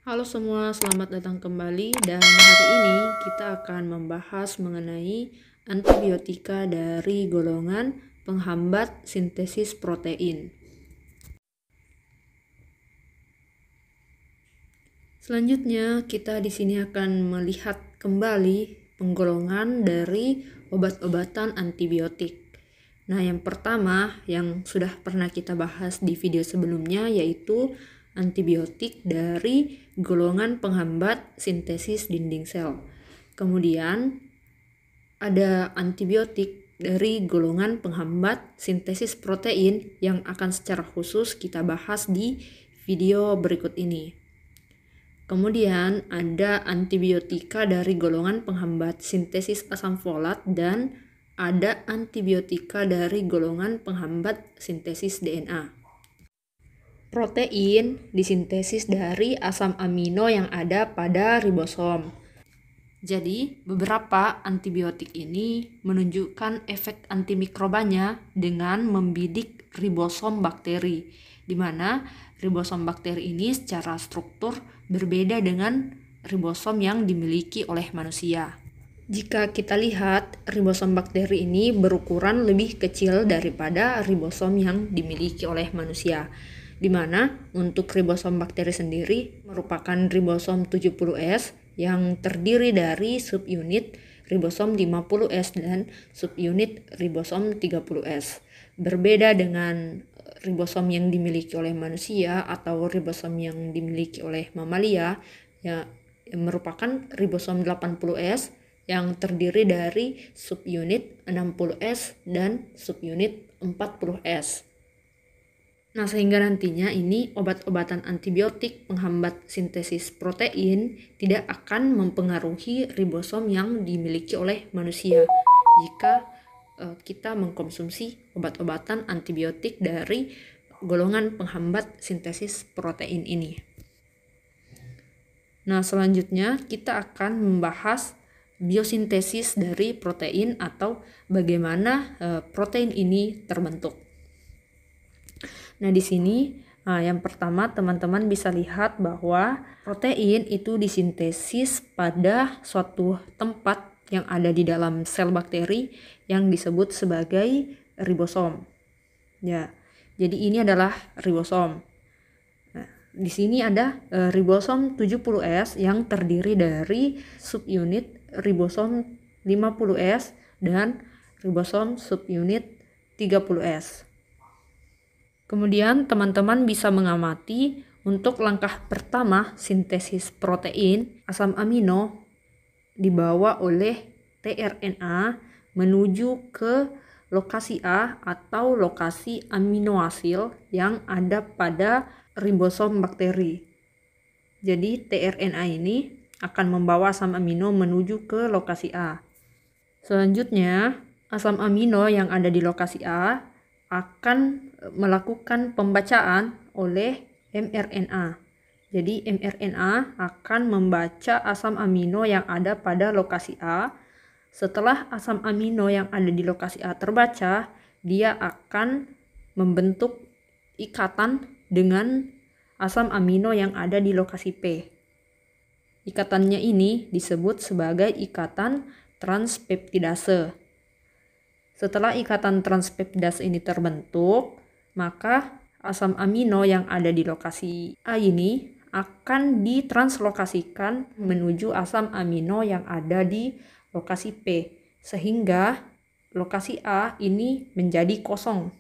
Halo semua, selamat datang kembali dan hari ini kita akan membahas mengenai antibiotika dari golongan penghambat sintesis protein. Selanjutnya kita di sini akan melihat kembali penggolongan dari obat-obatan antibiotik. Nah, yang pertama yang sudah pernah kita bahas di video sebelumnya yaitu antibiotik dari golongan penghambat sintesis dinding sel. Kemudian ada antibiotik dari golongan penghambat sintesis protein yang akan secara khusus kita bahas di video berikut ini. Kemudian ada antibiotika dari golongan penghambat sintesis asam folat dan ada antibiotika dari golongan penghambat sintesis DNA. Protein disintesis dari asam amino yang ada pada ribosom. Jadi, beberapa antibiotik ini menunjukkan efek antimikrobanya dengan membidik ribosom bakteri, di mana ribosom bakteri ini secara struktur berbeda dengan ribosom yang dimiliki oleh manusia. Jika kita lihat, ribosom bakteri ini berukuran lebih kecil daripada ribosom yang dimiliki oleh manusia, di mana untuk ribosom bakteri sendiri merupakan ribosom 70S yang terdiri dari subunit ribosom 50S dan subunit ribosom 30S. Berbeda dengan ribosom yang dimiliki oleh manusia atau ribosom yang dimiliki oleh mamalia yang merupakan ribosom 80S yang terdiri dari subunit 60S dan subunit 40S. Nah, sehingga nantinya ini obat-obatan antibiotik penghambat sintesis protein tidak akan mempengaruhi ribosom yang dimiliki oleh manusia jika kita mengkonsumsi obat-obatan antibiotik dari golongan penghambat sintesis protein ini. Nah, selanjutnya kita akan membahas biosintesis dari protein atau bagaimana protein ini terbentuk. Nah, di sini yang pertama teman-teman bisa lihat bahwa protein itu disintesis pada suatu tempat yang ada di dalam sel bakteri yang disebut sebagai ribosom. Ya, jadi ini adalah ribosom. Nah, di sini ada ribosom 70S yang terdiri dari subunit ribosom 50S dan ribosom subunit 30S. Kemudian teman-teman bisa mengamati untuk langkah pertama sintesis protein asam amino dibawa oleh tRNA menuju ke lokasi A atau lokasi aminoasil yang ada pada ribosom bakteri. Jadi tRNA ini akan membawa asam amino menuju ke lokasi A. Selanjutnya, asam amino yang ada di lokasi A akan melakukan pembacaan oleh mRNA. Jadi mRNA akan membaca asam amino yang ada pada lokasi A. Setelah asam amino yang ada di lokasi A terbaca, dia akan membentuk ikatan dengan asam amino yang ada di lokasi P. Ikatannya ini disebut sebagai ikatan transpeptidase. Setelah ikatan transpeptidase ini terbentuk, maka asam amino yang ada di lokasi A ini akan ditranslokasikan menuju asam amino yang ada di lokasi P, sehingga lokasi A ini menjadi kosong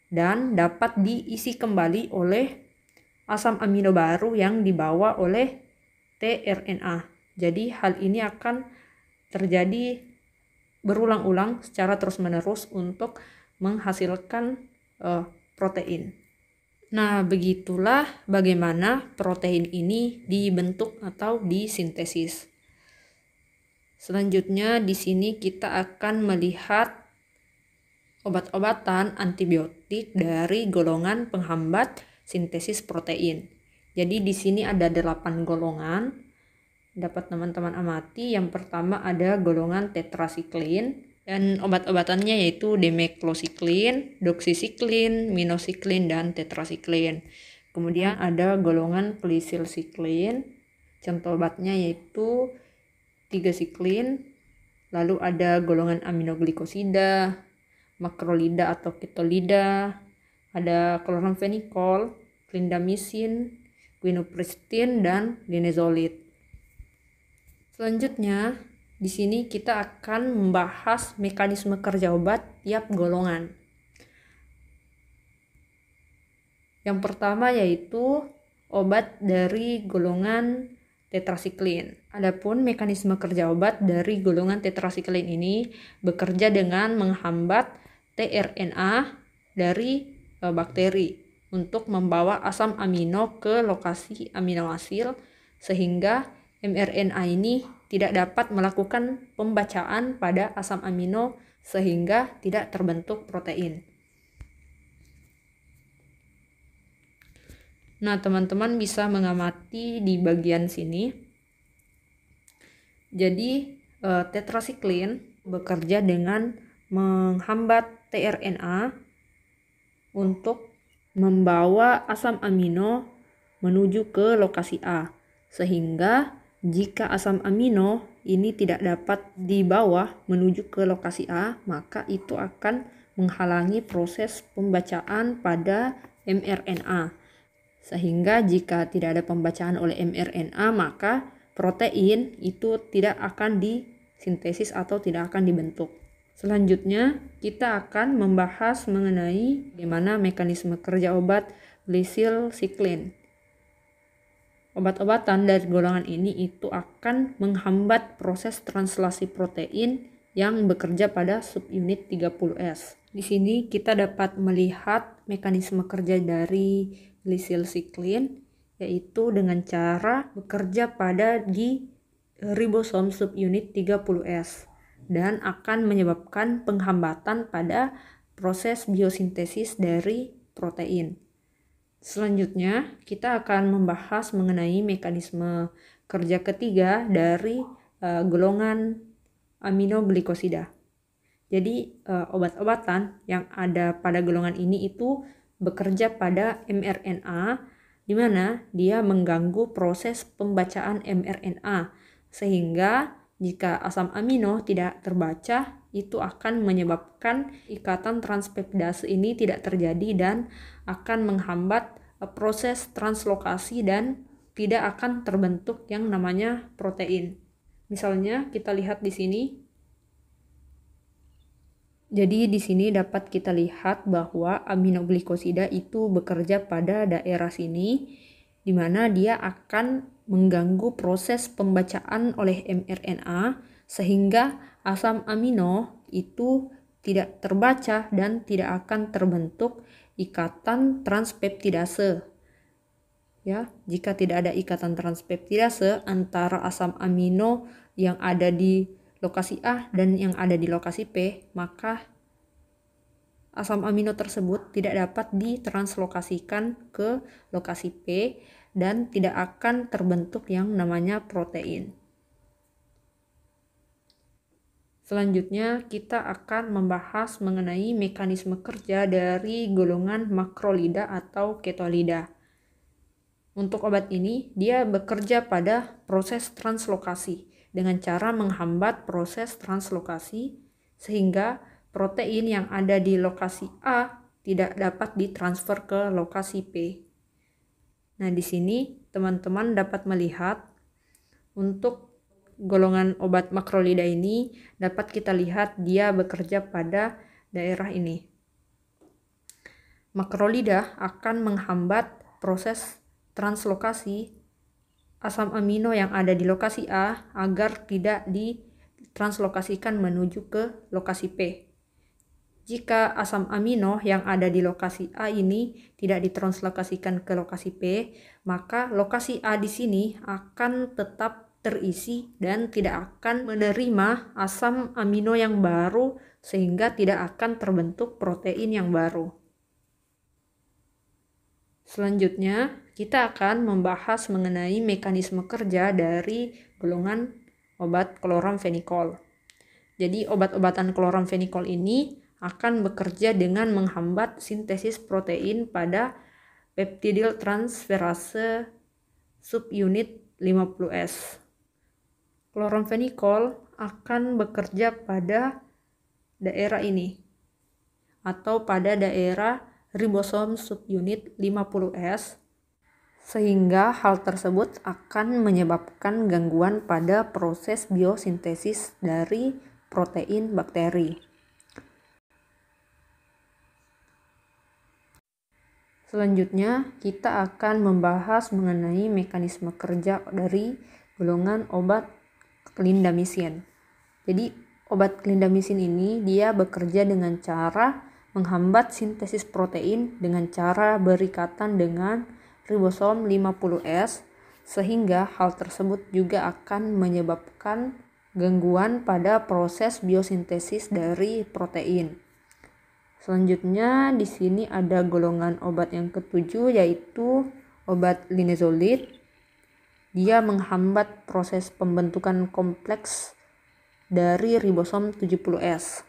dan dapat diisi kembali oleh asam amino baru yang dibawa oleh tRNA. Jadi hal ini akan terjadi berulang-ulang secara terus-menerus untuk menghasilkan protein. Nah, begitulah bagaimana protein ini dibentuk atau disintesis. Selanjutnya di sini kita akan melihat obat-obatan antibiotik dari golongan penghambat sintesis protein. Jadi di sini ada 8 golongan. Dapat teman-teman amati. Yang pertama ada golongan tetrasiklin dan obat-obatannya yaitu demeklocycline, doxycycline, minocycline, dan tetrasiklin. Kemudian ada golongan plisilsiklin, Contoh obatnya yaitu 3-siklin, lalu ada golongan aminoglikosida, makrolida atau ketolida, ada kloramfenikol, clindamycin, quinupristin, dan linezolid. Selanjutnya, di sini kita akan membahas mekanisme kerja obat tiap golongan. Yang pertama yaitu obat dari golongan tetrasiklin. Adapun mekanisme kerja obat dari golongan tetrasiklin ini bekerja dengan menghambat tRNA dari bakteri untuk membawa asam amino ke lokasi aminoasil, sehingga mRNA ini tidak dapat melakukan pembacaan pada asam amino sehingga tidak terbentuk protein. Nah, teman-teman bisa mengamati di bagian sini. Jadi, tetrasiklin bekerja dengan menghambat tRNA untuk membawa asam amino menuju ke lokasi A. Sehingga jika asam amino ini tidak dapat dibawa menuju ke lokasi A, maka itu akan menghalangi proses pembacaan pada mRNA. Sehingga jika tidak ada pembacaan oleh mRNA, maka protein itu tidak akan disintesis atau tidak akan dibentuk. Selanjutnya, kita akan membahas mengenai bagaimana mekanisme kerja obat glycylcycline. Obat-obatan dari golongan ini itu akan menghambat proses translasi protein yang bekerja pada subunit 30S. Di sini kita dapat melihat mekanisme kerja dari glycylcycline, yaitu dengan cara bekerja pada di ribosom subunit 30S dan akan menyebabkan penghambatan pada proses biosintesis dari protein. Selanjutnya, kita akan membahas mengenai mekanisme kerja ketiga dari golongan aminoglikosida. Jadi, obat-obatan yang ada pada golongan ini itu bekerja pada mRNA, di mana dia mengganggu proses pembacaan mRNA, sehingga jika asam amino tidak terbaca, itu akan menyebabkan ikatan transpeptidase ini tidak terjadi dan akan menghambat proses translokasi dan tidak akan terbentuk yang namanya protein. Misalnya kita lihat di sini. Jadi di sini dapat kita lihat bahwa aminoglikosida itu bekerja pada daerah sini, di mana dia akan mengganggu proses pembacaan oleh mRNA sehingga asam amino itu tidak terbaca dan tidak akan terbentuk ikatan transpeptidase. Ya, jika tidak ada ikatan transpeptidase antara asam amino yang ada di lokasi A dan yang ada di lokasi P, maka asam amino tersebut tidak dapat ditranslokasikan ke lokasi P dan tidak akan terbentuk yang namanya protein. Selanjutnya kita akan membahas mengenai mekanisme kerja dari golongan makrolida atau ketolida. Untuk obat ini, dia bekerja pada proses translokasi dengan cara menghambat proses translokasi sehingga protein yang ada di lokasi A tidak dapat ditransfer ke lokasi P. Nah, di sini teman-teman dapat melihat untuk golongan obat makrolida ini dapat kita lihat dia bekerja pada daerah ini. Makrolida akan menghambat proses translokasi asam amino yang ada di lokasi A agar tidak ditranslokasikan menuju ke lokasi P. Jika asam amino yang ada di lokasi A ini tidak ditranslokasikan ke lokasi P, maka lokasi A di sini akan tetap terisi dan tidak akan menerima asam amino yang baru sehingga tidak akan terbentuk protein yang baru. Selanjutnya, kita akan membahas mengenai mekanisme kerja dari golongan obat kloramfenikol. Jadi, obat-obatan kloramfenikol ini akan bekerja dengan menghambat sintesis protein pada peptidil transferase subunit 50S. Chloramphenicol akan bekerja pada daerah ini atau pada daerah ribosom subunit 50S, sehingga hal tersebut akan menyebabkan gangguan pada proses biosintesis dari protein bakteri. Selanjutnya, kita akan membahas mengenai mekanisme kerja dari golongan obat clindamycin. Jadi, obat clindamycin ini dia bekerja dengan cara menghambat sintesis protein dengan cara berikatan dengan ribosom 50S, sehingga hal tersebut juga akan menyebabkan gangguan pada proses biosintesis dari protein. Selanjutnya di sini ada golongan obat yang ketujuh, yaitu obat linezolid. Dia menghambat proses pembentukan kompleks dari ribosom 70S.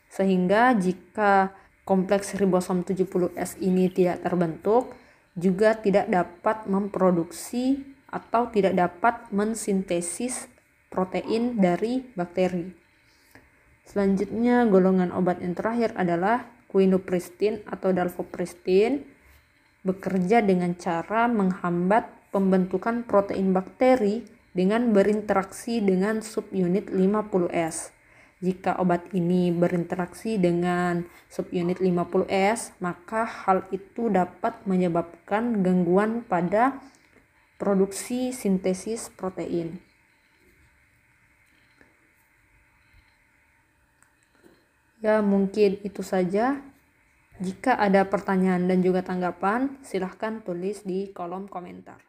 Sehingga jika kompleks ribosom 70S ini tidak terbentuk, juga tidak dapat memproduksi atau tidak dapat mensintesis protein dari bakteri. Selanjutnya golongan obat yang terakhir adalah quinupristin atau dalfopristin, bekerja dengan cara menghambat pembentukan protein bakteri dengan berinteraksi dengan subunit 50S. Jika obat ini berinteraksi dengan subunit 50S, maka hal itu dapat menyebabkan gangguan pada produksi sintesis protein. Ya, mungkin itu saja. Jika ada pertanyaan dan juga tanggapan, silahkan tulis di kolom komentar.